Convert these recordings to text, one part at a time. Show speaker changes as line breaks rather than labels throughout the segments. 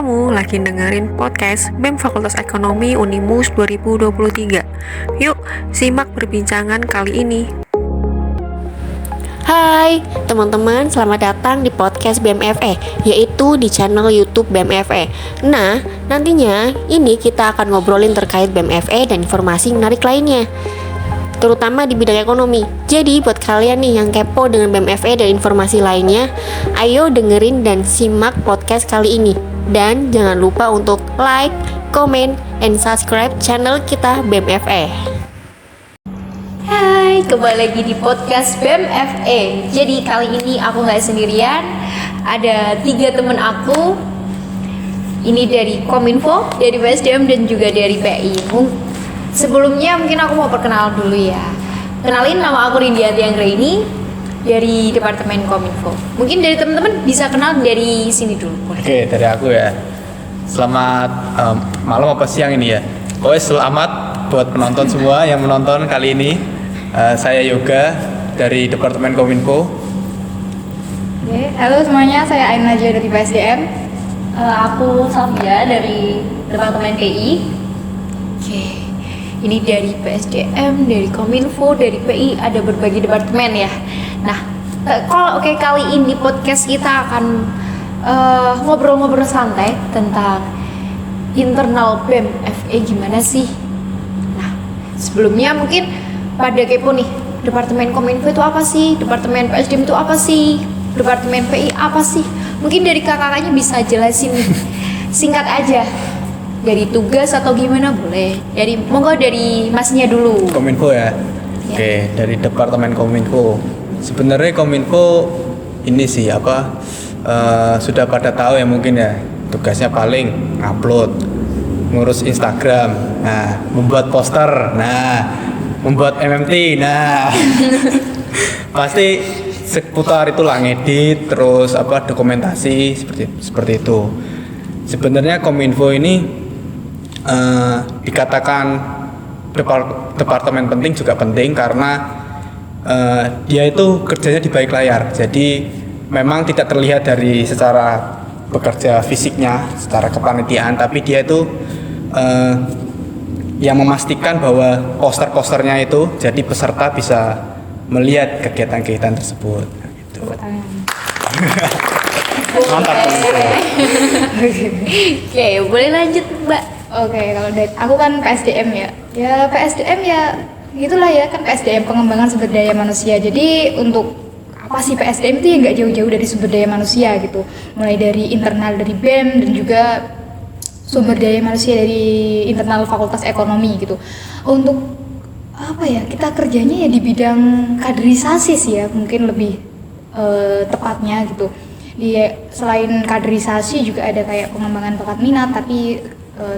Kamu lagi dengerin podcast BEM Fakultas Ekonomi Unimus 2023. Yuk, simak perbincangan kali ini.
Hai teman-teman, selamat datang di podcast BMFE, yaitu di channel YouTube BMFE. Nah, nantinya ini kita akan ngobrolin terkait BMFE dan informasi menarik lainnya, terutama di bidang ekonomi. Jadi buat kalian nih yang kepo dengan BMFE dan informasi lainnya, ayo dengerin dan simak podcast kali ini. Dan jangan lupa untuk like, comment, and subscribe channel kita BMFE.
Hai, kembali lagi di podcast BMFE. Jadi kali ini aku gak sendirian, ada 3 teman aku. Ini dari Kominfo, dari BSDM, dan juga dari PI. Sebelumnya mungkin aku mau perkenalan dulu ya. Kenalin, nama aku Rindiati Anggraini dari Departemen Kominfo. Mungkin dari teman-teman bisa kenal dari sini dulu.
Oke, dari aku ya. Selamat malam apa siang ini ya. Selamat buat penonton semua yang menonton kali ini. Saya Yoga dari Departemen Kominfo.
Oke, halo semuanya, saya Ain Najwa dari BSDM.
Aku Safia dari Departemen PI. Oke, ini dari PSDM, dari Kominfo, dari PI, ada berbagai departemen ya. Nah, kali ini podcast kita akan ngobrol-ngobrol santai tentang internal BMFE gimana sih. Nah, sebelumnya mungkin pada kepo nih, Departemen Kominfo itu apa sih? Departemen PSDM itu apa sih? Departemen PI apa sih? Mungkin dari kakaknya bisa jelasin nih, singkat aja. Dari tugas atau gimana boleh. Monggo dari masnya dulu.
Kominfo ya. Oke, dari Departemen Kominfo. Sebenarnya Kominfo ini sih sudah pada tahu ya mungkin ya. Tugasnya paling upload, ngurus Instagram, nah, membuat poster, nah, membuat MMT, nah. Pasti seputar itulah, ngedit, terus dokumentasi seperti itu. Sebenarnya Kominfo ini dikatakan departemen penting juga penting karena dia itu kerjanya di balik layar. Jadi memang tidak terlihat dari secara bekerja fisiknya, secara kepanitiaan, tapi dia itu yang memastikan bahwa poster-posternya itu jadi peserta bisa melihat kegiatan-kegiatan tersebut. Gitu. Mantap.
Oke, boleh lanjut Mbak.
Oke, kalau dari aku kan PSDM ya. Ya PSDM ya gitulah ya, kan PSDM pengembangan sumber daya manusia. Jadi untuk apa sih PSDM itu ya nggak jauh-jauh dari sumber daya manusia gitu. Mulai dari internal dari BEM dan juga sumber daya manusia dari internal Fakultas Ekonomi gitu. Untuk apa ya, kita kerjanya ya di bidang kaderisasi sih ya, mungkin lebih tepatnya gitu. Selain kaderisasi juga ada kayak pengembangan bakat minat, tapi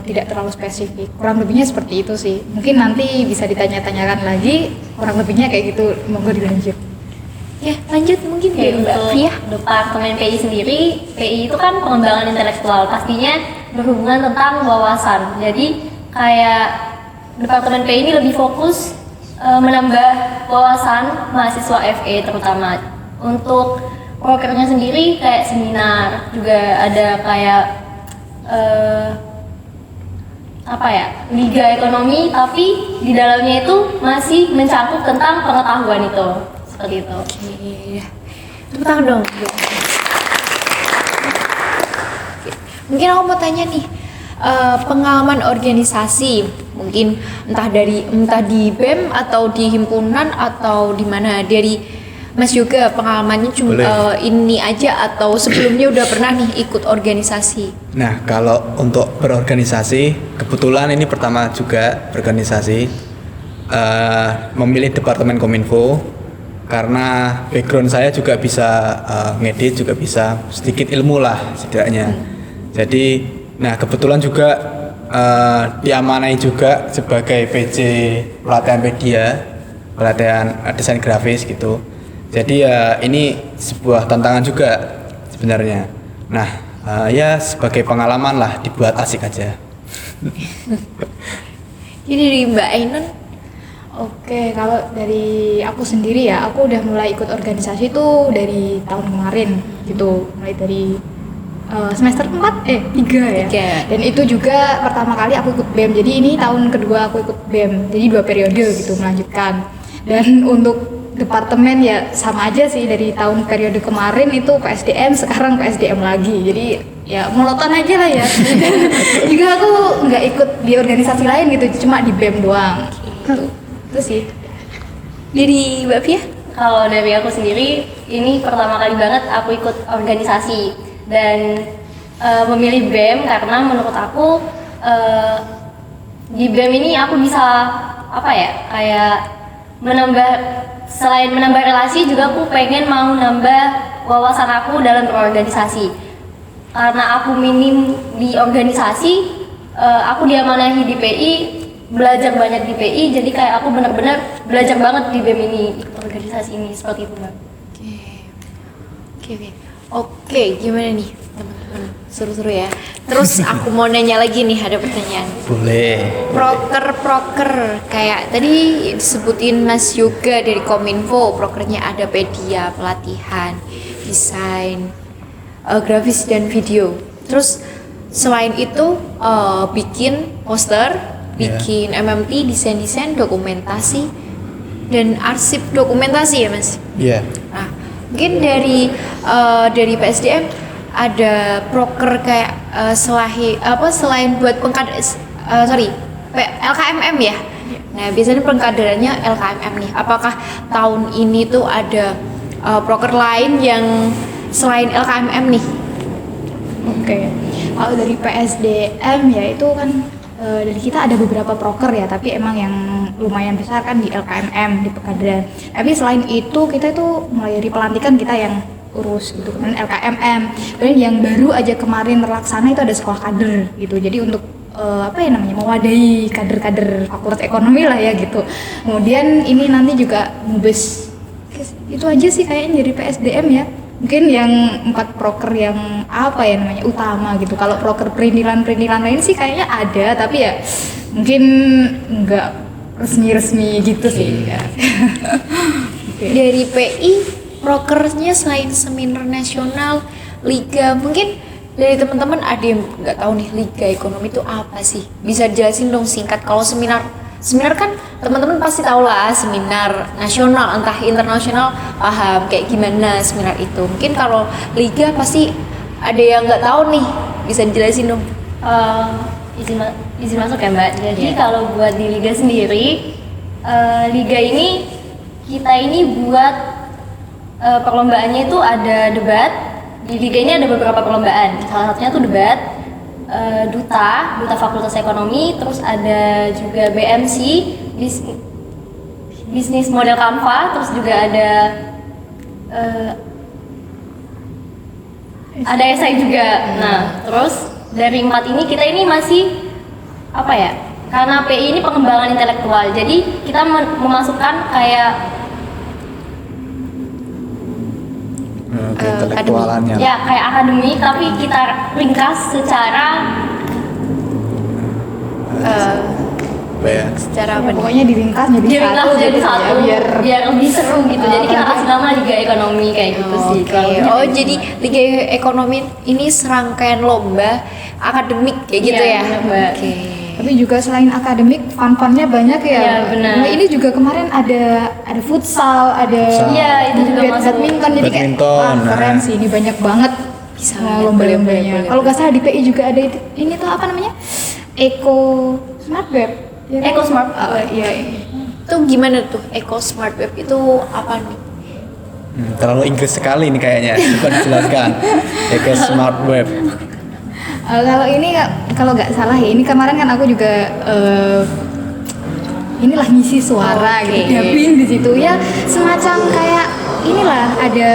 tidak terlalu spesifik. Kurang lebihnya seperti itu sih. Mungkin nanti bisa ditanya-tanyakan lagi. Kurang lebihnya kayak gitu. Monggo dilanjut.
Ya, lanjut mungkin dari Mbak Fia.
Departemen PI sendiri, PI itu kan pengembangan intelektual, pastinya berhubungan tentang wawasan. Jadi kayak Departemen PI ini lebih fokus menambah wawasan mahasiswa FE terutama. Untuk prokernya sendiri kayak seminar, juga ada kayak liga ekonomi, tapi di dalamnya itu masih mencakup tentang pengetahuan itu. Seperti itu.
Iya. Tepuk tangan dong. Mungkin aku mau tanya nih, pengalaman organisasi, mungkin entah di BEM atau di himpunan atau di mana, dari Mas Yoga pengalamannya cuma ini aja atau sebelumnya udah pernah nih ikut organisasi?
Nah, kalau untuk berorganisasi, kebetulan ini pertama juga berorganisasi, memilih Departemen Kominfo karena background saya juga bisa ngedit, juga bisa sedikit ilmu lah setidaknya. Jadi, nah kebetulan juga diamanai juga sebagai PJ pelatihan media, pelatihan desain grafis gitu. Jadi ya ini sebuah tantangan juga sebenarnya. Nah, ya sebagai pengalaman lah, dibuat asik aja.
Jadi dari Mbak Ainun?
Oke, kalau dari aku sendiri ya, aku udah mulai ikut organisasi itu dari tahun kemarin gitu. Mulai dari semester 4 3 ya.
Tiga.
Dan itu juga pertama kali aku ikut BEM. Jadi ini tahun kedua aku ikut BEM. Jadi 2 periode gitu melanjutkan. Dan untuk departemen ya sama aja sih, dari tahun periode kemarin itu PSDM, sekarang PSDM lagi. Jadi ya monoton aja lah ya. Juga aku nggak ikut di organisasi lain gitu, cuma di BEM doang. Gitu. Itu sih.
Dari Mbak Fia?
Kalau dari aku sendiri, ini pertama kali banget aku ikut organisasi dan memilih BEM karena menurut aku di BEM ini aku bisa kayak selain menambah relasi juga aku pengen mau nambah wawasan aku dalam berorganisasi. Karena aku minim di organisasi, aku diamanahi di PI, belajar banyak di PI, jadi kayak aku benar-benar belajar banget di BEM ini, ikut organisasi ini, seperti itu Mbak.
Oke, gimana nih teman-teman? Seru-seru ya. Terus aku mau nanya lagi nih, ada pertanyaan.
Boleh.
Proker kayak tadi disebutin Mas Yoga dari Kominfo, prokernya ada media, pelatihan, desain, grafis dan video. Terus selain itu bikin poster, bikin MMT, desain-desain, dokumentasi dan arsip dokumentasi ya Mas.
Iya.
Nah, mungkin dari PSDM ada proker kayak selain buat LKMM ya. Nah, biasanya pengkaderannya LKMM nih. Apakah tahun ini tuh ada proker lain yang selain LKMM nih?
Oke. Kalau dari PSDM ya itu kan dari kita ada beberapa proker ya, tapi emang yang lumayan besar kan di LKMM, di Pekaderan. Tapi selain itu kita itu mulai dari pelantikan kita yang urus gitu, kemudian LKMM. Kemudian yang baru aja kemarin terlaksana itu ada sekolah kader gitu. Jadi untuk mewadahi kader-kader Fakultas Ekonomi lah ya gitu. Kemudian ini nanti juga Mubes. Itu aja sih kayaknya dari PSDM ya. Mungkin yang 4 proker yang utama gitu. Kalau proker perintilan lain sih kayaknya ada, tapi ya mungkin nggak resmi gitu sih.
Dari PI prokernya selain seminar nasional, liga, mungkin dari teman-teman ada yang nggak tahu nih liga ekonomi itu apa sih? Bisa jelasin dong singkat. Kalau seminar kan teman-teman pasti tahu lah, seminar nasional entah internasional paham kayak gimana seminar itu. Mungkin kalau liga pasti ada yang nggak tahu nih, bisa dijelasin dong.
Izin masuk ya Mbak. Jadi kalau buat di liga sendiri, liga ini kita ini buat perlombaannya itu ada debat. Di liga ini ada beberapa perlombaan. Salah satunya tuh debat, duta Fakultas Ekonomi, terus ada juga BMC, bisnis model Canva, terus juga ada esai juga. Nah, terus dari 4 ini kita ini masih karena PI ini pengembangan intelektual, jadi kita memasukkan kayak
intelektualannya.
ya kayak akademik, tapi kita ringkas secara
Secara apa nih?
Pokoknya diringkas jadi satu
jadi
gitu
satu
ya,
biar lebih seru gitu. Jadi kita kasih nama Liga Ekonomi kayak gitu sih.
Oh, jadi Liga Ekonomi ini serangkaian lomba akademik kayak gitu
Iya,
ya?
benar, Mbak.
Oke.
Tapi juga selain akademik, fun-funnya banyak ya.
Iya, benar.
Nah, ini juga kemarin ada futsal, ada
Iya, itu juga masuk.
badminton. Jadi kayak
Badminton,
keren
nah.
sih, ini banyak banget
Bisa
lomba-lombanya.
boleh.
Kalau nggak salah di PI juga ada ini tuh apa namanya? Eco Smart Web. Ya, kan?
Eco Smart Web.
Iya.
Itu gimana tuh Eco Smart Web itu apa nih?
Terlalu Inggris sekali ini kayaknya. Coba dijelaskan. Eco Smart Web.
Kalau ini kalau nggak salah ya, ini kemarin kan aku juga inilah ngisi suara
Oke.
gitu, dubbing di situ ya, semacam kayak inilah ada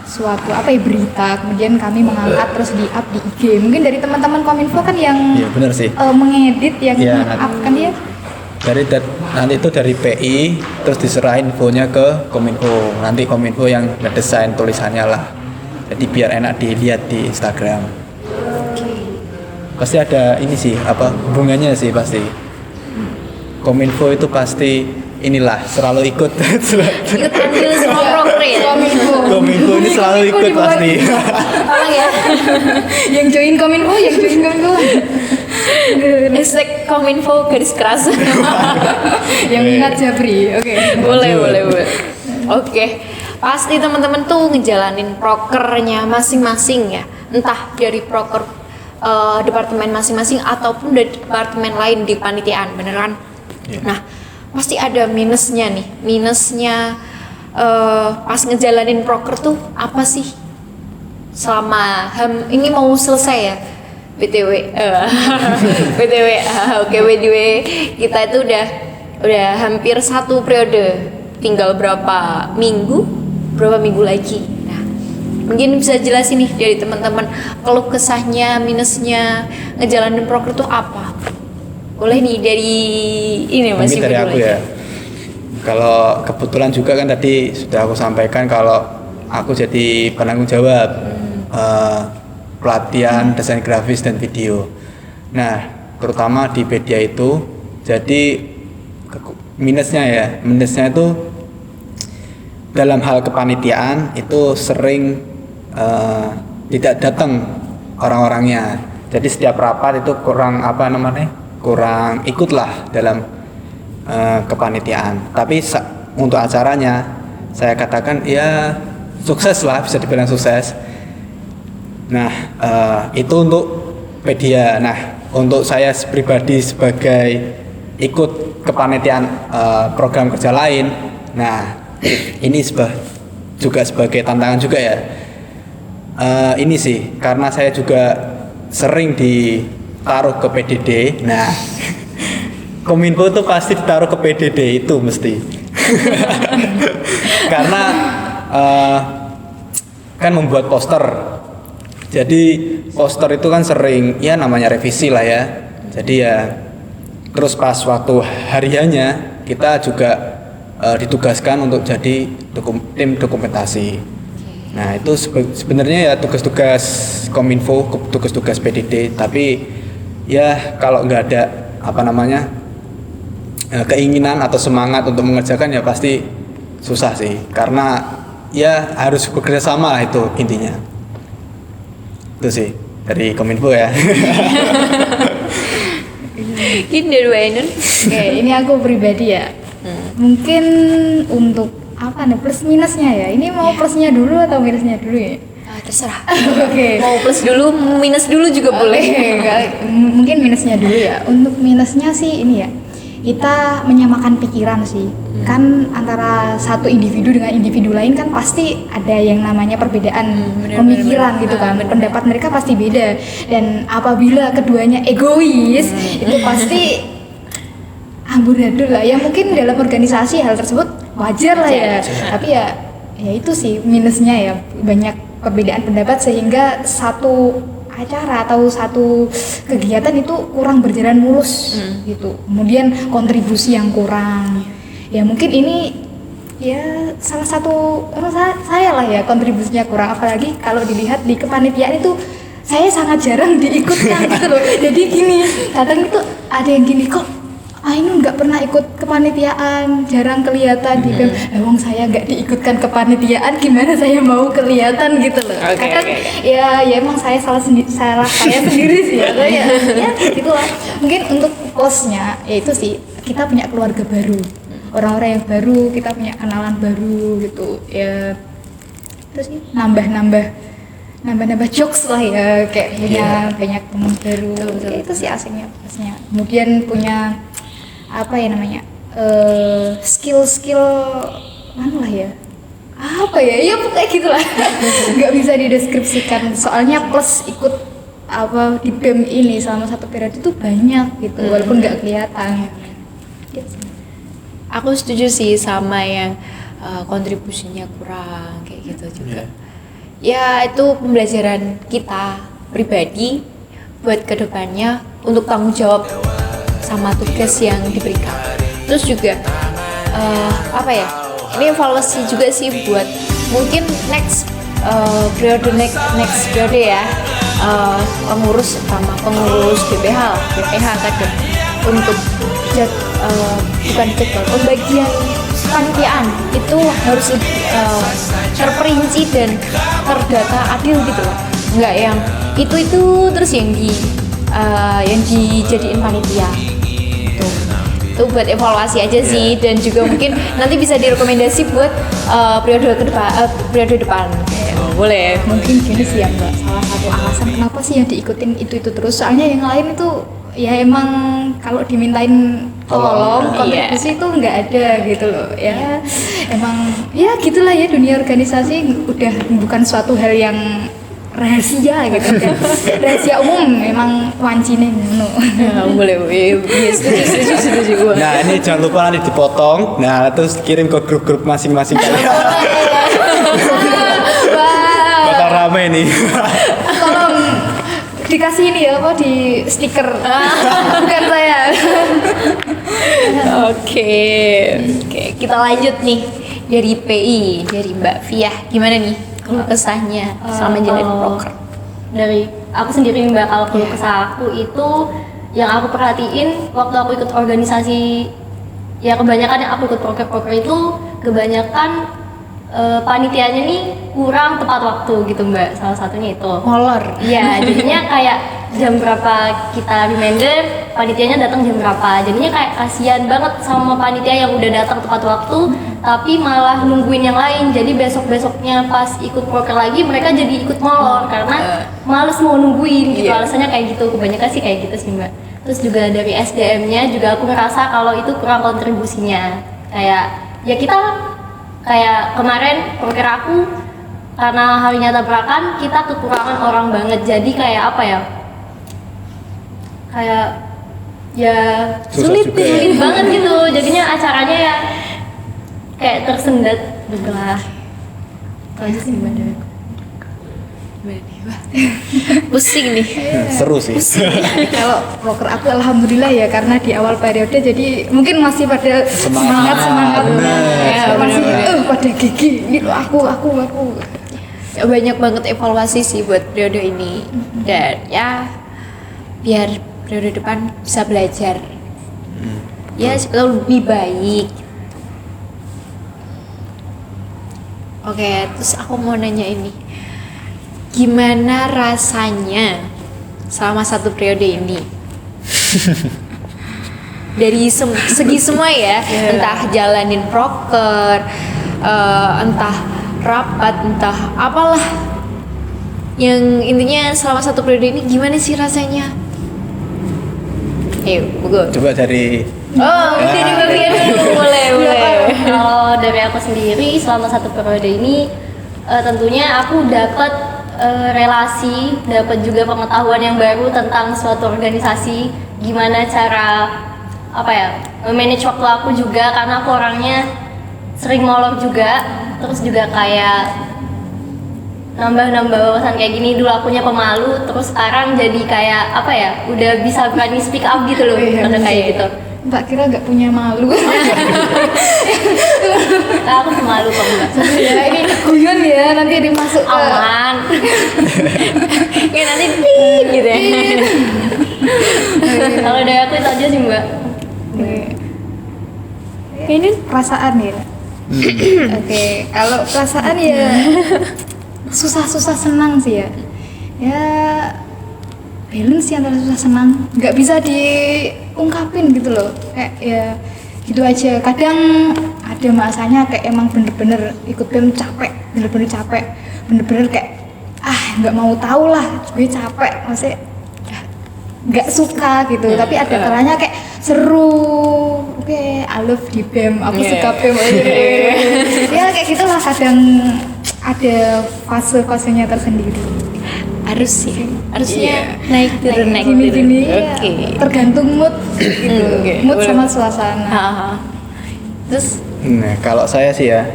suatu berita, kemudian kami mengangkat terus di up di IG. Mungkin dari teman-teman Kominfo kan yang
Iya, benar sih.
mengedit yang
Iya,
up kan ya.
Nanti itu dari PI terus diserahin infonya ke Kominfo. Nanti Kominfo yang ngedesain tulisannya lah. Jadi biar enak dilihat di Instagram. Pasti ada ini sih, hubungannya sih pasti. Kominfo itu pasti inilah selalu ikut.
Ikut andil semua proker ya.
Kominfo ini selalu ikut pasti.
Tolong ya.
Yang join Kominfo.
Hashtag Kominfo garis keras.
Yang minat Jabri. Oke.
boleh. Oke. Pasti teman-teman tuh ngejalanin prokernya masing-masing ya. Entah dari proker departemen masing-masing ataupun dari departemen lain di panitiaan, bener kan?
Yeah.
Nah, pasti ada minusnya nih. Minusnya pas ngejalanin proker tuh apa sih? Selama ini mau selesai ya, BTW. Oke, BTW kita itu udah hampir 1 periode, tinggal berapa minggu lagi. Nah, mungkin bisa jelasin nih dari teman-teman keluh kesahnya, minusnya ngejalanin proker tuh apa? Boleh nih dari ini
Mungkin dari aku ya. Kalau kebetulan juga kan tadi sudah aku sampaikan kalau aku jadi penanggung jawab pelatihan desain grafis dan video. Nah, terutama di media itu, jadi minusnya itu dalam hal kepanitiaan itu sering tidak datang orang-orangnya. Jadi setiap rapat itu kurang ikutlah dalam kepanitiaan. Tapi untuk acaranya saya katakan ya sukses lah, bisa dibilang sukses. Nah, itu untuk media. Nah, untuk saya pribadi sebagai ikut kepanitiaan program kerja lain, nah ini juga sebagai tantangan juga ya. Ini sih karena saya juga sering ditaruh ke PDD. Nah, Kominfo itu pasti ditaruh ke PDD itu mesti. Karena kan membuat poster. Jadi poster itu kan sering ya namanya revisi lah ya. Jadi ya terus pas waktu hariannya kita juga ditugaskan untuk jadi tim dokumentasi. Nah, itu sebenarnya ya tugas-tugas Kominfo, tugas-tugas PDD, tapi ya kalau nggak ada keinginan atau semangat untuk mengerjakan ya pasti susah sih, karena ya harus bekerja sama lah, itu intinya. Itu sih dari Kominfo ya.
Ini dari Wainun.
Oke, ini aku pribadi ya. Mungkin untuk plus minusnya ya. Ini mau plusnya dulu atau minusnya dulu ya?
Terserah.
Oke.
Mau plus dulu, minus dulu juga boleh.
Mungkin minusnya dulu ya. Untuk minusnya sih ini ya, kita menyamakan pikiran sih. Kan antara satu individu dengan individu lain kan pasti ada yang namanya perbedaan pemikiran gitu kan. Pendapat mereka pasti beda. Dan apabila keduanya egois, itu pasti amburadul lah. Ya mungkin dalam organisasi hal tersebut wajar lah ya. Tapi ya itu sih minusnya ya, banyak perbedaan pendapat sehingga satu acara atau satu kegiatan itu kurang berjalan mulus gitu. Kemudian kontribusi yang kurang. Ya mungkin ini ya salah satu saya lah ya, kontribusinya kurang, apalagi kalau dilihat di kepanitiaan itu saya sangat jarang diikutkan gitu loh. Jadi gini, kadang itu ada yang gini, kok Ainun nggak pernah ikut kepanitiaan, jarang kelihatan di BEM. Wong saya nggak diikutkan kepanitiaan, gimana saya mau kelihatan gitu loh. Kadang ya emang saya salah saya sendiri sih ya. Ya gitu lah. Mungkin untuk plusnya ya itu sih, kita punya keluarga baru, orang-orang yang baru, kita punya kenalan baru gitu ya. Terus sih nambah jokes lah ya, kayak punya banyak teman baru. Ya, itu sih asiknya plusnya. Kemudian punya skill mana lah ya, ya kayak gitulah. Nggak bisa dideskripsikan, soalnya plus ikut di BEM ini selama 1 periode itu banyak gitu, walaupun nggak kelihatan.
Aku setuju sih sama yang kontribusinya kurang kayak gitu juga. Ya itu pembelajaran kita pribadi buat kedepannya untuk tanggung jawab sama tugas yang diberikan. Terus juga ini evaluasi juga sih buat mungkin next periode ya, pengurus BPH kader untuk bukan jadwal, pembagian panitiaan itu harus terperinci dan terdata adil gitu loh. Enggak yang itu terus yang dijadiin panitia. Itu buat evaluasi aja sih, dan juga mungkin nanti bisa direkomendasi buat periode depan. Boleh.
Mungkin gini sih ya Mbak, salah satu alasan kenapa sih yang diikutin itu terus, soalnya yang lain itu ya emang kalau dimintain tolong kontribusi itu nggak ada gitu loh ya. Emang ya gitulah ya, dunia organisasi udah bukan suatu hal yang rahasia gitu kan. Rahasia umum memang wancine ngono.
Boleh. Setuju gue.
Nah ini jangan lupa nanti dipotong, nah terus kirim ke grup-grup masing-masing kalian. Bakal rame nih.
Tolong dikasih ini ya apa di stiker. Bukan saya.
Oke, kita lanjut nih dari PI, dari Mbak Fiah. Gimana nih keluh kesahnya selama jadi broker?
Dari aku sendiri Mbak, kalau keluh kesah aku itu yang aku perhatiin waktu aku ikut organisasi, ya kebanyakan yang aku ikut proker-proker itu kebanyakan panitianya nih kurang tepat waktu gitu Mbak, salah satunya itu
Molor.
iya, jadinya kayak jam berapa kita reminder, panitianya datang jam berapa, jadinya kayak kasihan banget sama panitia yang udah datang tepat waktu tapi malah nungguin yang lain, jadi besok-besoknya pas ikut proker lagi mereka jadi ikut molor karena males mau nungguin gitu. Alasannya kayak gitu, kebanyakan sih kayak gitu sih Mbak. Terus juga dari SDM-nya juga aku ngerasa kalau itu kurang kontribusinya, kayak ya kita kayak kemarin proker aku karena harinya tabrakan kita kekurangan orang banget, jadi kayak apa ya, kayak ya sulit banget gitu, jadinya acaranya ya kayak tersendat beglah. Itu aja sih Mbak dari aku.
Pusing nih.
Seru sih.
Kalau broker aku alhamdulillah ya, karena di awal periode jadi mungkin masih pada semangat
bener.
masih pada gigi gitu aku
Ya, banyak banget evaluasi sih buat periode ini, dan ya biar periode depan bisa belajar. Ya supaya lebih baik. Oke, terus aku mau nanya ini, gimana rasanya selama satu periode ini? Dari segi semua ya, entah jalanin proker, entah rapat, entah apalah, yang intinya selama satu periode ini gimana sih rasanya? Ayo, Bogor.
Coba dari
Dari bagian dulu, boleh.
Kalau dari aku sendiri selama satu periode ini tentunya aku dapat relasi, dapat juga pengetahuan yang baru tentang suatu organisasi, gimana cara manage waktu aku juga, karena aku orangnya sering molor juga, terus juga kayak nambah wawasan kayak gini. Dulu akunya pemalu, terus sekarang jadi kayak udah bisa berani speak up gitu loh, kayak gitu.
Mbak kira nggak punya malu.
Aku pemalu kok Mbak.
Ya ini guyon ya, nanti dimasuk ke
Aman.
Ya nanti ping gitu ya.
Kalau dari aku itu aja sih Mbak.
ini perasaan ya. Oke, kalau perasaan ya susah senang sih ya. Ya balance sih antara susah senang, nggak bisa diungkapin gitu loh, kayak ya gitu aja. Kadang ada masanya kayak emang bener-bener ikut BEM capek, bener-bener kayak nggak mau tahu lah, gue capek, maksudnya nggak suka gitu. Tapi ada kalanya kayak seru, oke, I love di BEM, aku suka BEM aja. Ya kayak gitulah, kadang ada fase-fasenya tersendiri.
Harusnya naik turun.
Gini-gini,
Oke.
tergantung mood gitu, mood sama suasana.
Terus
Nah, kalau saya sih ya,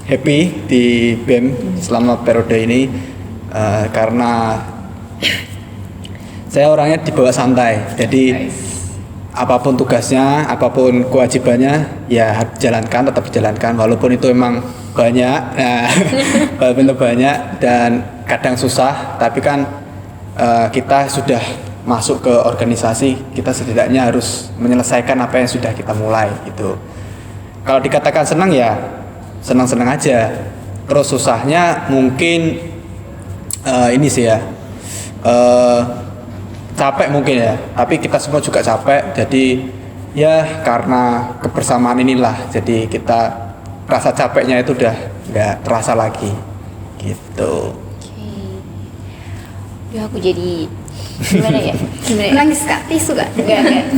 happy di BEM selama periode ini karena saya orangnya dibawa santai. Jadi apapun tugasnya, apapun kewajibannya ya harus dijalankan, tetap dijalankan walaupun itu emang banyak, walaupun itu banyak dan kadang susah, tapi kan kita sudah masuk ke organisasi, kita setidaknya harus menyelesaikan apa yang sudah kita mulai gitu. Kalau dikatakan senang ya senang-senang aja. Terus susahnya mungkin ini sih ya, capek mungkin ya. Tapi kita semua juga capek. Jadi ya karena kebersamaan inilah, jadi kita rasa capeknya itu udah nggak terasa lagi gitu.
Ya aku jadi gimana ya?
Nangis Kak, tisu Kak.
Enggak.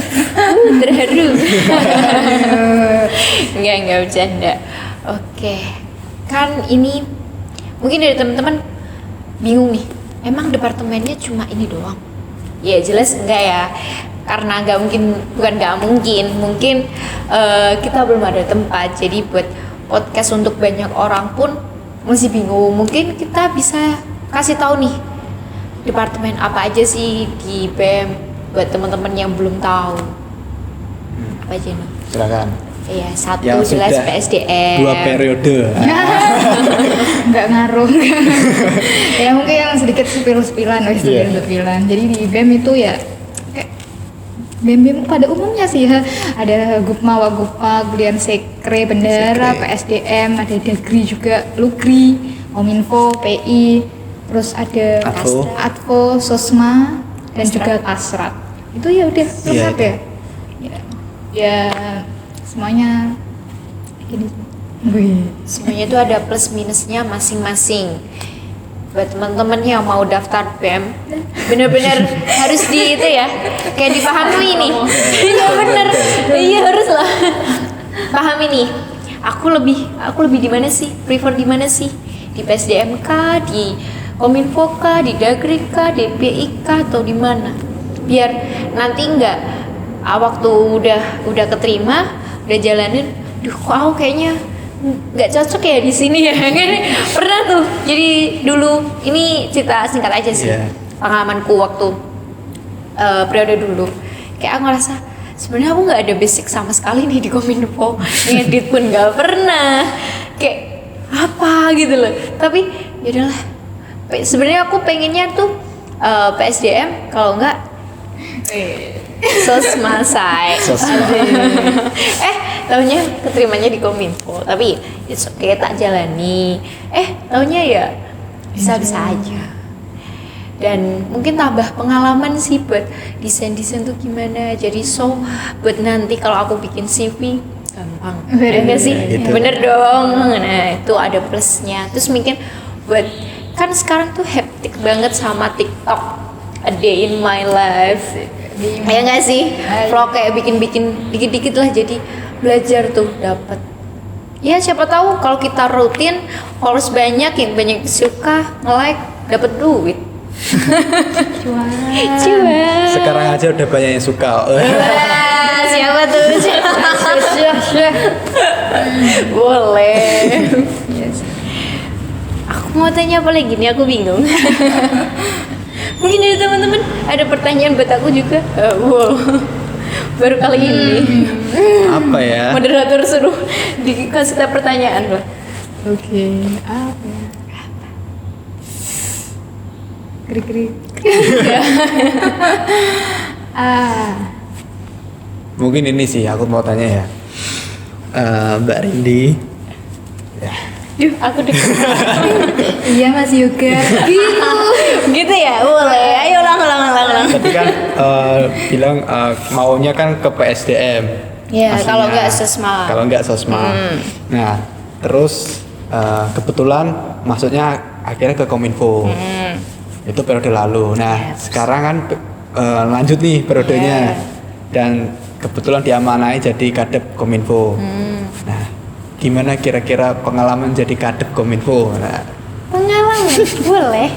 Terharu. Enggak bercanda. Oke. Kan ini mungkin dari teman-teman bingung nih. Emang departemennya cuma ini doang? Ya jelas enggak ya. Karena bukan mungkin kita belum ada tempat. Jadi buat podcast untuk banyak orang pun masih bingung. Mungkin kita bisa kasih tahu nih departemen apa aja sih di BEM buat teman-teman yang belum tahu. Apa aja nih?
Silakan.
Iya, satu
Yang
jelas
sudah
PSDM.
2 periode.
Nggak ngaruh. Ya mungkin yang sedikit sepil-sepilan, Jadi di BEM itu ya kayak BEM pada umumnya sih ya, ada Gupma, Wagupma, kemudian Sekre, Bendara,
Sekre.
PSDM, ada Dagri juga, Lukri, Kominfo, PI, terus ada Advo, Sosma, dan juga Kasrat. Itu ya udah lengkap ya. Ya semuanya gini.
Semuanya itu ada plus minusnya masing-masing. Buat teman-teman yang mau daftar BEM, benar-benar harus di itu ya, kayak dipahami nih. Iya bener, iya harus lah. Pahami nih. Aku lebih di mana sih? Prefer di mana sih? Di PSDM kah, di Kominfo kah, di Dagri kah, di PI kah, atau di mana? Biar nanti waktu udah keterima, udah jalanin, duh kok aku kayaknya nggak cocok ya di sini ya. Pernah tuh, jadi dulu ini cerita singkat aja sih, pengalamanku waktu periode dulu, kayak aku ngerasa sebenarnya aku nggak ada basic sama sekali nih di Kominfo, ngedit pun nggak pernah, kayak apa gitu loh. Tapi yaudahlah, sebenarnya aku pengennya tuh PSDM, kalau nggak Sosma say. Taunya keterimanya di Kominfo, tapi it's okay, tak jalani. Taunya ya bisa-bisa aja. Dan mungkin tambah pengalaman sih buat desain-desain tuh gimana. Jadi buat nanti kalau aku bikin CV gampang. Enggak sih?
Gitu.
Bener dong. Nah, itu ada plusnya. Terus mungkin buat, kan sekarang tuh hektik banget sama TikTok, a day in my life. Ya nggak sih? Vlog kayak bikin-bikin dikit-dikit lah, jadi belajar tuh dapat. Ya siapa tahu kalau kita rutin, followers banyak, yang banyak suka, nge-like, dapat duit. Cuan.
Sekarang aja udah banyak yang suka.
Wah, siapa tuh? Boleh. Aku mau tanya apa lagi nih? Aku bingung. Mungkin dari teman-teman ada pertanyaan buat aku juga. Wow, baru kali ini.
Apa ya?
Moderator suruh dikasih tahu pertanyaan loh.
Oke, apa ya? Krik-krik.
Mungkin ini sih aku mau tanya ya, Mbak Rindi.
Duh, aku deh.
Iya Mas Yoga.
Gitu ya, boleh. Ayo ulang.
Tadi kan bilang maunya kan ke PSDM.
Ya,
Maksudnya,
kalau nggak Sosma.
Kalau nggak Sosma. Nah, terus kebetulan maksudnya akhirnya ke Kominfo. Itu periode lalu. Nah, sekarang kan lanjut nih periodenya. Dan kebetulan diamanai jadi kadep Kominfo. Nah, gimana kira-kira pengalaman jadi kadep Kominfo? Nah,
Pengalaman, boleh.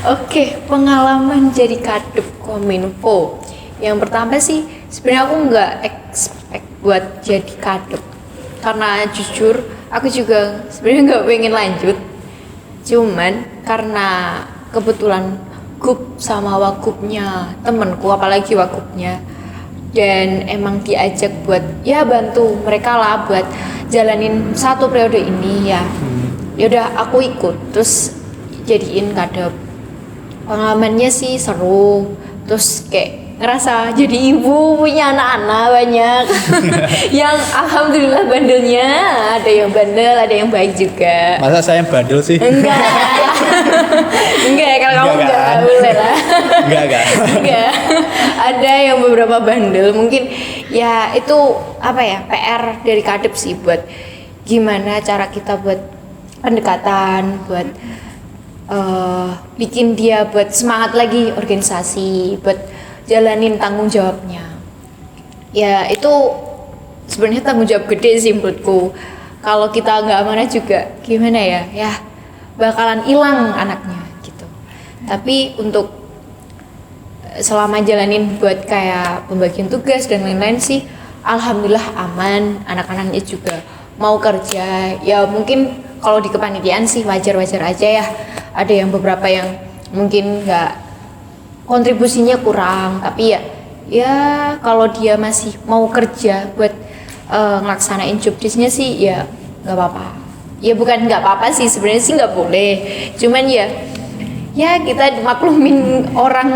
Oke, pengalaman jadi kadep Kominfo. Yang pertama sih, sebenarnya aku nggak expect buat jadi kadep, karena jujur aku juga sebenarnya nggak pengen lanjut. Cuman karena kebetulan gup sama wagupnya temenku, apalagi wagupnya, dan emang diajak buat ya bantu mereka lah buat jalanin satu periode ini ya. Yaudah aku ikut terus jadiin kadep. Pengalamannya sih seru, terus kayak ngerasa jadi ibu punya anak-anak banyak yang alhamdulillah bandelnya, ada yang bandel, ada yang baik juga.
Masa saya yang bandel sih?
Enggak. Enggak, kalau kamu
Enggak,
enggak
kan?
boleh lah.
Enggak.
Enggak. Ada yang beberapa bandel, mungkin ya itu apa ya, PR dari kadep sih buat gimana cara kita buat pendekatan, buat bikin dia buat semangat lagi organisasi, buat jalanin tanggung jawabnya. Ya itu sebenarnya tanggung jawab gede sih menurutku. Kalau kita nggak amanah juga gimana ya, ya bakalan hilang anaknya gitu. Tapi untuk selama jalanin buat kayak pembagian tugas dan lain-lain sih, alhamdulillah aman, anak-anaknya juga mau kerja. Ya mungkin kalau di kepanitiaan sih wajar-wajar aja ya. Ada yang beberapa yang mungkin nggak, kontribusinya kurang, tapi ya kalau dia masih mau kerja buat ngelaksanain job desk-nya sih ya nggak apa-apa. Ya bukan nggak apa-apa sih, sebenarnya sih nggak boleh. Cuman ya kita maklumin orang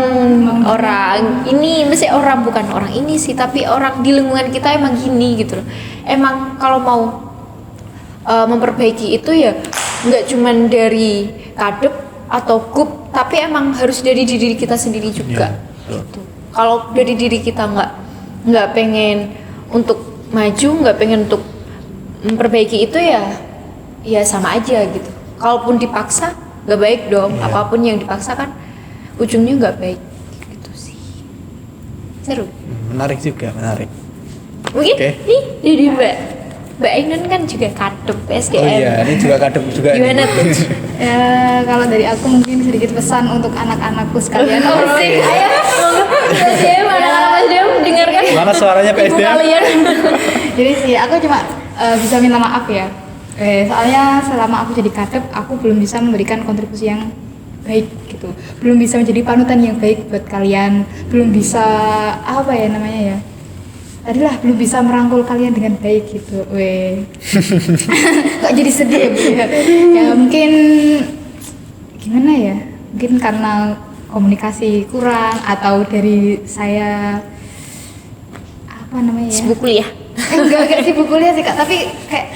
ini, mesti orang bukan orang ini sih, tapi orang di lingkungan kita emang gini gitu loh. Emang kalau mau memperbaiki itu ya nggak cuman dari kadep atau gup, tapi emang harus dari diri kita sendiri juga. Gitu. Kalau dari diri kita nggak pengen untuk maju, nggak pengen untuk memperbaiki itu ya sama aja gitu. Kalaupun dipaksa nggak baik dong. Apapun yang dipaksa kan ujungnya nggak baik gitu sih. Seru.
Menarik juga, menarik.
Mungkin
Oke.
nih dari Mbak Ainun kan juga kadep SDM.
Oh iya, ini juga kadep juga.
Gimana tuh?
Ya, kalau dari aku mungkin sedikit pesan untuk anak-anakku sekalian.
Asik, ayo PSDM, anak-anak PSDM dengarkan
Mana suaranya
ibu
PSDM?
kalian.
Jadi sih aku cuma bisa minta maaf ya. Soalnya selama aku jadi kadep, aku belum bisa memberikan kontribusi yang baik gitu. Belum bisa menjadi panutan yang baik buat kalian. Belum bisa apa ya namanya ya? Adalah belum bisa merangkul kalian dengan baik gitu. Kok jadi sedih ya Bu ya? Ya mungkin gimana ya? Mungkin karena komunikasi kurang atau dari saya apa namanya ya?
Sibuk kuliah.
Enggak sibuk kuliah sih Kak, tapi kayak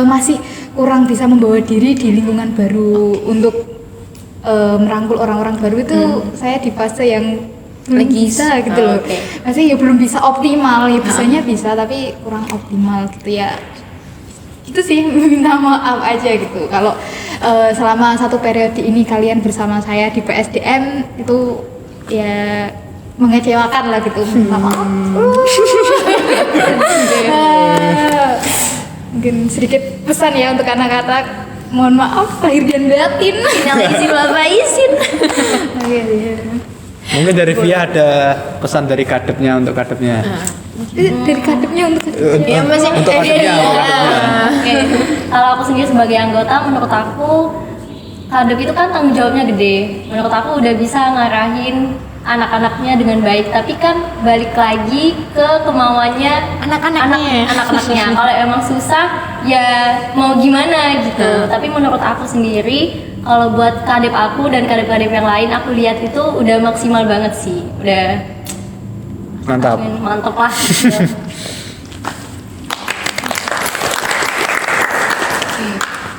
masih kurang bisa membawa diri di lingkungan baru untuk merangkul orang-orang baru itu. Saya di fase yang lagi bisa gitu loh. Masih ya belum bisa optimal, ya bisanya bisa tapi kurang optimal gitu ya. Itu sih minta maaf aja gitu. Kalau selama satu periode ini kalian bersama saya di PSDM itu ya mengecewakan lah gitu. Minta maaf. Mungkin sedikit pesan ya untuk anak-anak. Mohon maaf lahir dan batin.
Yang izin bapak izin.
Oke, iya.
Mungkin dari Via ada pesan dari kadepnya untuk kadepnya.
Dari kadepnya untuk
Ya masih
Untuk kadepnya, untuk kadepnya.
Oke, kalau aku sendiri sebagai anggota, menurut aku kadep itu kan tanggung jawabnya gede. Menurut aku udah bisa ngarahin anak-anaknya dengan baik, tapi kan balik lagi ke kemauannya anak-anaknya. Kalau emang susah ya mau gimana gitu. Tapi menurut aku sendiri, kalau buat kadep aku dan kadep-kadep yang lain, aku lihat itu udah maksimal banget sih. Udah mantap lah gitu.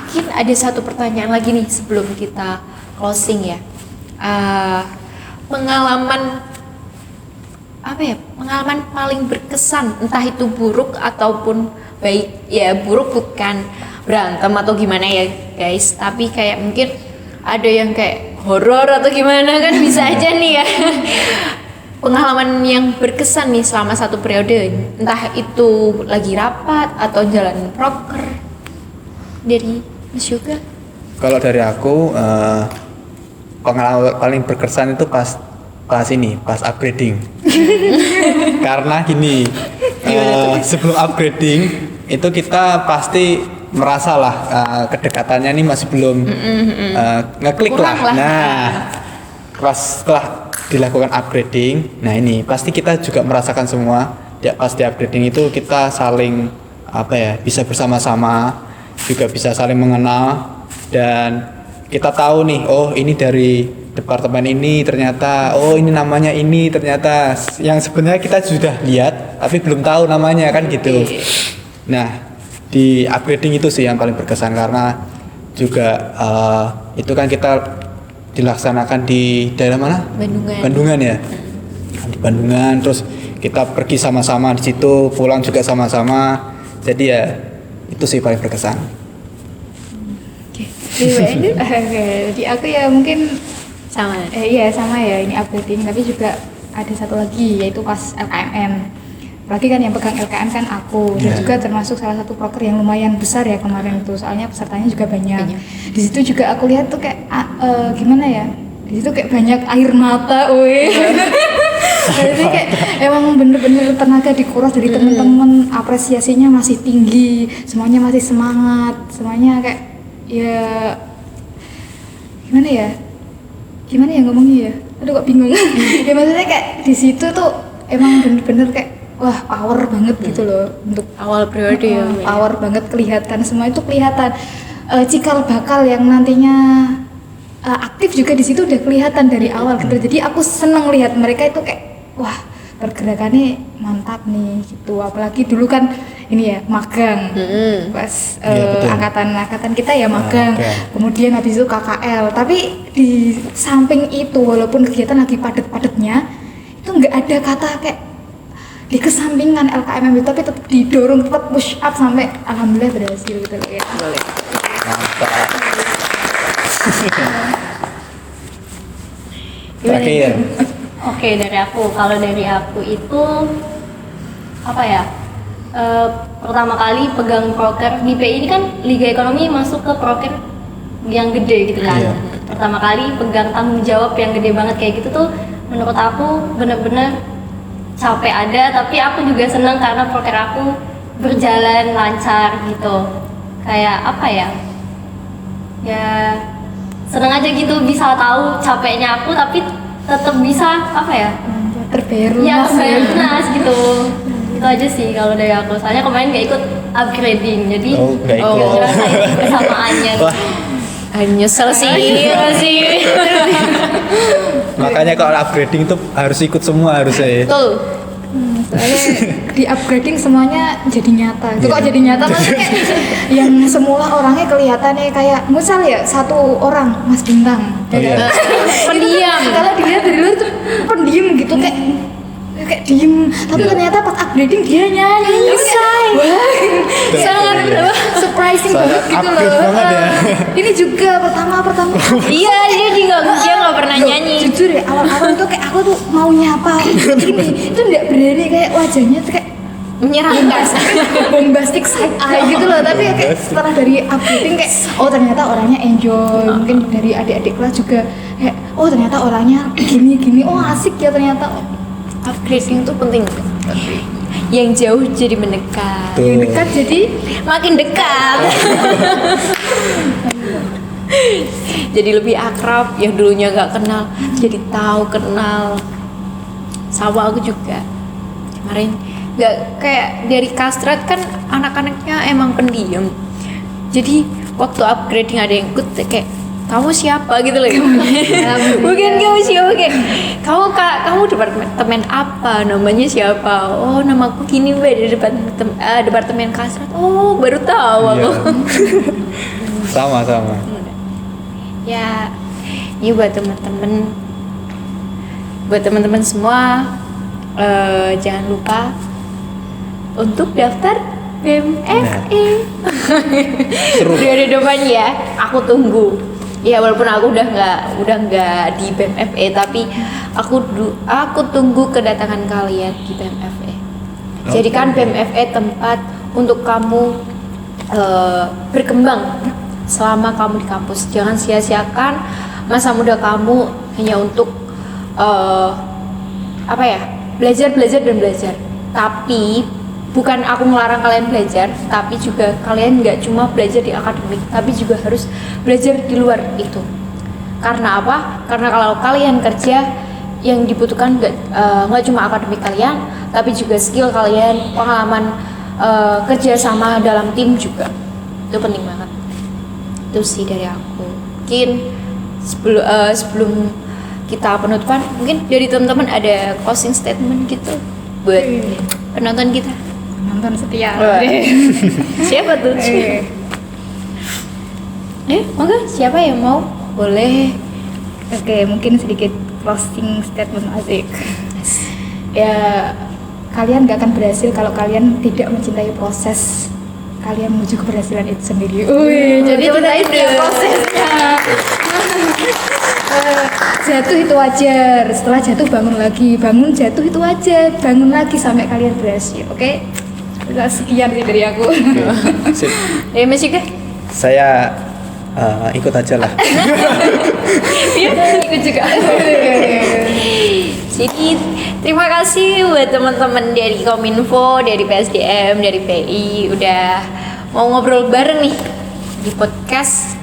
Mungkin ada satu pertanyaan lagi nih sebelum kita closing ya. Pengalaman paling berkesan, entah itu buruk ataupun baik. Ya buruk bukan berantem atau gimana ya guys, tapi kayak mungkin ada yang kayak horor atau gimana kan bisa aja nih ya. Pengalaman yang berkesan nih selama satu periode, entah itu lagi rapat atau jalan proker. Dari Mas Yoga.
Kalau dari aku pengalaman paling berkesan itu pas upgrading. Karena gini, sebelum upgrading itu kita pasti merasa lah kedekatannya ini masih belum ngeklik lah. Nah, pas setelah dilakukan upgrading, nah ini pasti kita juga merasakan semua. Ya, pas di upgrading itu kita saling bisa bersama-sama, juga bisa saling mengenal, dan kita tahu nih, oh ini dari departemen ini ternyata, oh ini namanya ini ternyata, yang sebenarnya kita sudah lihat tapi belum tahu namanya kan gitu. Nah, di upgrading itu sih yang paling berkesan karena juga itu kan kita dilaksanakan di daerah mana? Bandungan ya. Di Bandungan, terus kita pergi sama-sama di situ, pulang juga sama-sama. Jadi ya itu sih paling berkesan.
Jadi aku ya mungkin
Sama.
iya sama ya, ini upgrading, tapi juga ada satu lagi yaitu pas LKMM. Apalagi kan yang pegang LKM kan aku, dan juga termasuk salah satu proker yang lumayan besar ya kemarin itu, soalnya pesertanya juga banyak. Di situ juga aku lihat tuh kayak gimana ya, di situ kayak banyak air mata, jadi kayak emang bener-bener tenaga dikuras dari temen-temen, apresiasinya masih tinggi, semuanya masih semangat, semuanya kayak ya gimana ya ngomongnya ya, aduh kok bingung. Ya maksudnya kayak di situ tuh emang bener-bener kayak wah power banget gitu loh untuk
Awal periode ya.
power banget, kelihatan semua itu kelihatan. Cikal bakal yang nantinya aktif juga di situ udah kelihatan dari awal gitu. Jadi aku seneng lihat mereka itu kayak wah pergerakannya mantap nih gitu. Apalagi dulu kan ini ya magang pas
Iya, betul.
angkatan kita ya magang.
Magang.
Kemudian habis itu KKL. Tapi di samping itu walaupun kegiatan lagi padat-padatnya itu nggak ada kata kayak dikesampingkan LKMM itu, tapi tetap didorong, tetap push up sampai alhamdulillah berhasil gitu loh ya.
Mantap. Terakhir.
Oke, dari aku. Kalau dari aku itu apa ya? Pertama kali pegang proker di PI ini kan Liga Ekonomi masuk ke proker yang gede gitu kan.
Iya.
Pertama kali pegang tanggung jawab yang gede banget kayak gitu tuh menurut aku bener-bener capek ada, tapi aku juga senang karena proker aku berjalan lancar gitu. Kayak apa ya? Ya seneng aja gitu bisa tahu capeknya aku tapi tetap bisa apa ya?
Terbaru
Ya
Mas, ya.
bernas gitu. Itu aja sih kalau dari aku. Soalnya kemarin gak ikut upgrading, jadi
Oh, nggak ikut.
nggak ngerasain kesamaannya.
Wah,
Nyesel sih.
makanya kalau upgrading itu harus ikut semua harusnya ya.
Betul.
Soalnya di upgrading semuanya jadi nyata. Itu kok
Iya.
jadi nyata maksudnya kayak yang semula orangnya kelihatannya kayak misal ya satu orang Mas Bintang.
Oh, iya.
Pendiam.
Kalau dilihat dari luar tuh pendiam gitu kayak diem, tapi ternyata pas upgrading dia nyanyi. Sangat surprising
Sangat
banget gitu
upgrade
loh.
banget ya.
Ini juga pertama
Iya, dia nggak pernah
Loh,
nyanyi.
jujur ya awal-awal tuh kayak aku tuh mau nyapa ini itu nggak berani, kayak wajahnya tuh kayak
Menyeramkan.
bombastic side eye gitu loh, tapi ya kayak setelah dari updating kayak oh ternyata orangnya enjoy, mungkin dari adik-adik kelas juga kayak oh ternyata orangnya gini oh asik ya ternyata.
Upgrading itu penting. Yang jauh jadi mendekat.
Tuh.
Yang dekat jadi
Makin dekat. Jadi lebih akrab. Yang dulunya nggak kenal, jadi tahu kenal. Sama aku juga. Kemarin nggak kayak dari Kastrat kan anak-anaknya emang pendiam. Jadi waktu upgrading ada yang ikut kayak kamu siapa gitu loh. Bukan kamu siapa kayak kamu departemen apa, namanya siapa, oh namaku gini mbak dari departemen Kastrat. Oh baru tahu aku.
Sama.
Ya ini buat teman-teman semua, jangan lupa untuk daftar BMFE.
Seru.
Dari depan ya, aku tunggu. Ya walaupun aku udah nggak di BMFE, tapi aku tunggu kedatangan kalian di BMFE. Jadikan BMFE tempat untuk kamu berkembang selama kamu di kampus. Jangan sia-siakan masa muda kamu hanya untuk belajar. Tapi bukan aku melarang kalian belajar, tapi juga kalian nggak cuma belajar di akademik, tapi juga harus belajar di luar itu. Karena apa? Karena kalau kalian kerja, yang dibutuhkan nggak cuma akademik kalian, tapi juga skill kalian, pengalaman kerja sama dalam tim juga. Itu penting banget. Itu sih dari aku. mungkin sebelum kita penutupan, mungkin dari teman-teman ada closing statement gitu buat penonton kita.
Nonton setia.
Siapa tuh? Monggo siapa yang mau? Boleh.
Oke, mungkin sedikit closing statement asik. Ya, kalian gak akan berhasil kalau kalian tidak mencintai proses kalian menuju keberhasilan itu sendiri. Jadi cintai setiap prosesnya. Jatuh itu wajar, setelah jatuh bangun lagi, bangun jatuh itu wajar, bangun lagi sampai kalian berhasil. Oke? Sekian sih dari aku.
Sip.
Mas juga?
Saya ikut aja lah.
Ikut juga. Jadi terima kasih buat teman-teman dari Kominfo, dari PSDM, dari PI udah mau ngobrol bareng nih di podcast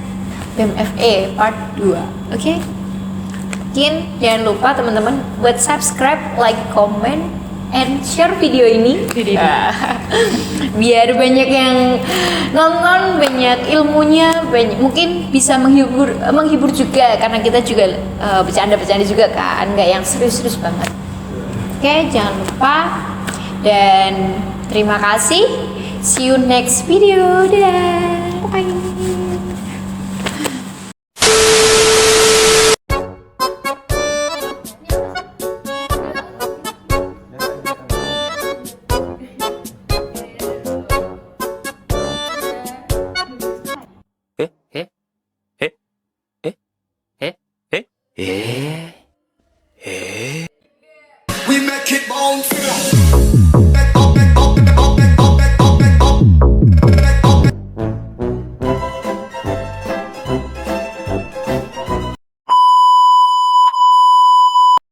BMFE Part 2. Oke? Mungkin jangan lupa teman-teman buat subscribe, like, comment, and share video ini. Biar banyak yang nonton, banyak ilmunya, banyak mungkin bisa menghibur juga karena kita juga bercanda-bercanda juga kan, nggak yang serius-serius banget. Oke, jangan lupa dan terima kasih. See you next video. Dadah. Bye.
We make it bounce.